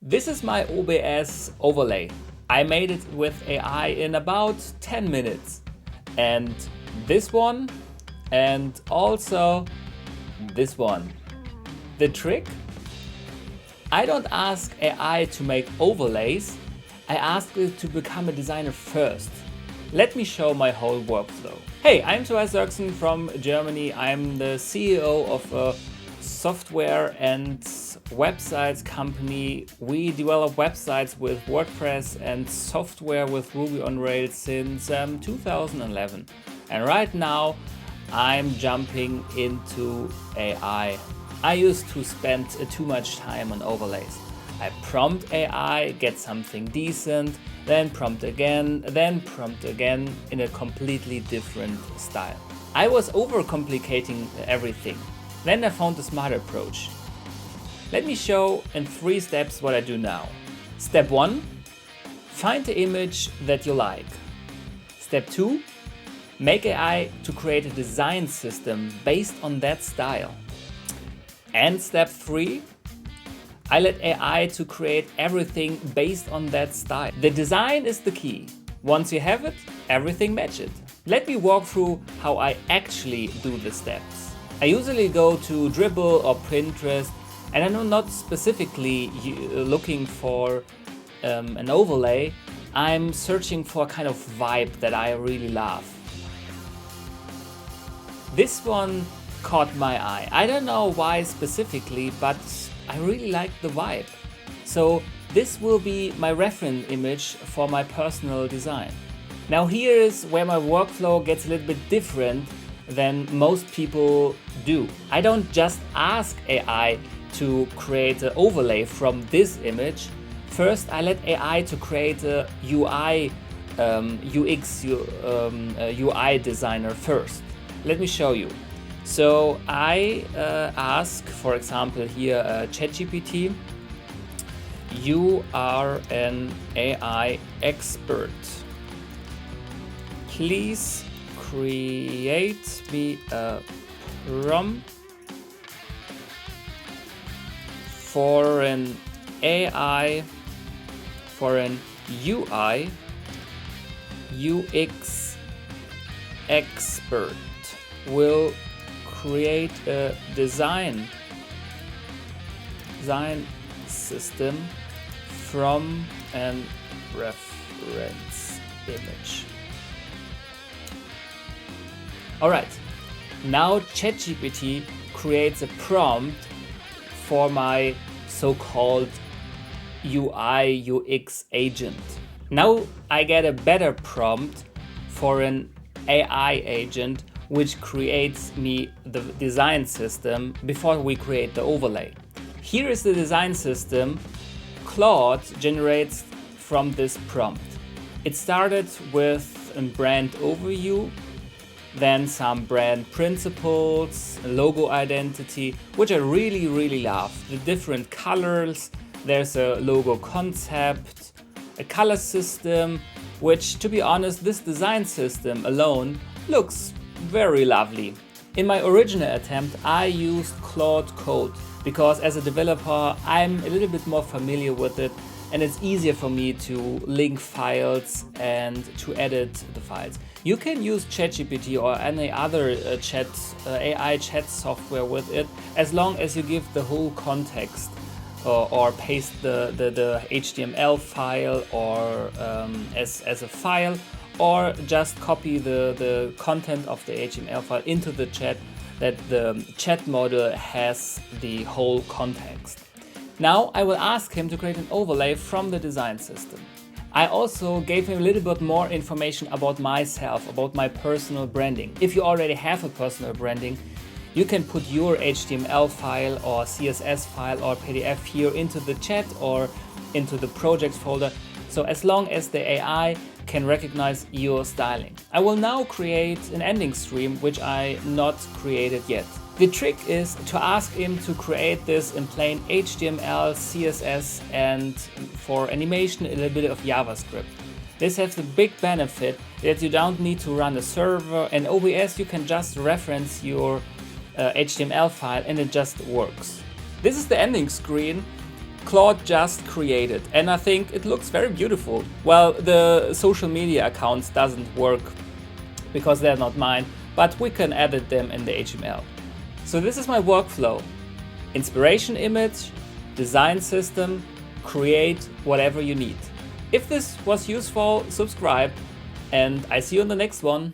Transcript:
This is my OBS overlay. I made it with AI in about 10 minutes. And this one, and also this one. The trick? I don't ask AI to make overlays. I ask it to become a designer first. Let me show my whole workflow. Hey, I'm Tobias Dirksen from Germany. I'm the CEO of a software and websites company. We develop websites with WordPress and software with Ruby on Rails since 2011. And right now I'm jumping into AI. I used to spend too much time on overlays. I prompt AI, get something decent, then prompt again in a completely different style. I was overcomplicating everything. Then I found a smart approach. Let me show in 3 steps what I do now. Step 1, find the image that you like. Step 2, make AI to create a design system based on that style. And step 3, I let AI to create everything based on that style. The design is the key. Once you have it, everything matches. Let me walk through how I actually do the steps. I usually go to Dribbble or Pinterest, and I'm not specifically looking for an overlay. I'm searching for a kind of vibe that I really love. This one caught my eye. I don't know why specifically, but I really like the vibe. So this will be my reference image for my personal design. Now here is where my workflow gets a little bit different than most people do. I don't just ask AI to create an overlay from this image. First, I let AI to create a UI, UI designer first. Let me show you. So I ask, for example, here ChatGPT, you are an AI expert. Please create me a prompt for an AI, for an UI, UX expert. Will create a design system from an reference image. Alright, now ChatGPT creates a prompt for my so-called UI UX agent. Now I get a better prompt for an AI agent which creates me the design system before we create the overlay. Here is the design system Claude generates from this prompt. It started with a brand overview, then some brand principles, logo identity, which I really love. The different colors, there's a logo concept, a color system, which, to be honest, this design system alone looks very lovely. In my original attempt, I used Claude Code because as a developer, I'm a little bit more familiar with it and it's easier for me to link files and to edit the files. You can use ChatGPT or any other AI chat software with it as long as you give the whole context or paste the HTML file or as a file, or just copy the content of the HTML file into the chat, that the chat model has the whole context. Now I will ask him to create an overlay from the design system. I also gave him a little bit more information about myself, about my personal branding. If you already have a personal branding, you can put your HTML file or CSS file or PDF here into the chat or into the projects folder. So as long as the AI can recognize your styling. I will now create an ending stream which I not created yet. The trick is to ask him to create this in plain HTML, CSS, and for animation a little bit of JavaScript. This has the big benefit that you don't need to run a server. In OBS you can just reference your HTML file and it just works. This is the ending screen Claude just created, and I think it looks very beautiful. Well, the social media accounts doesn't work because they're not mine, but we can edit them in the HTML. So this is my workflow. Inspiration image, design system, create whatever you need. If this was useful, subscribe, and I see you on the next one.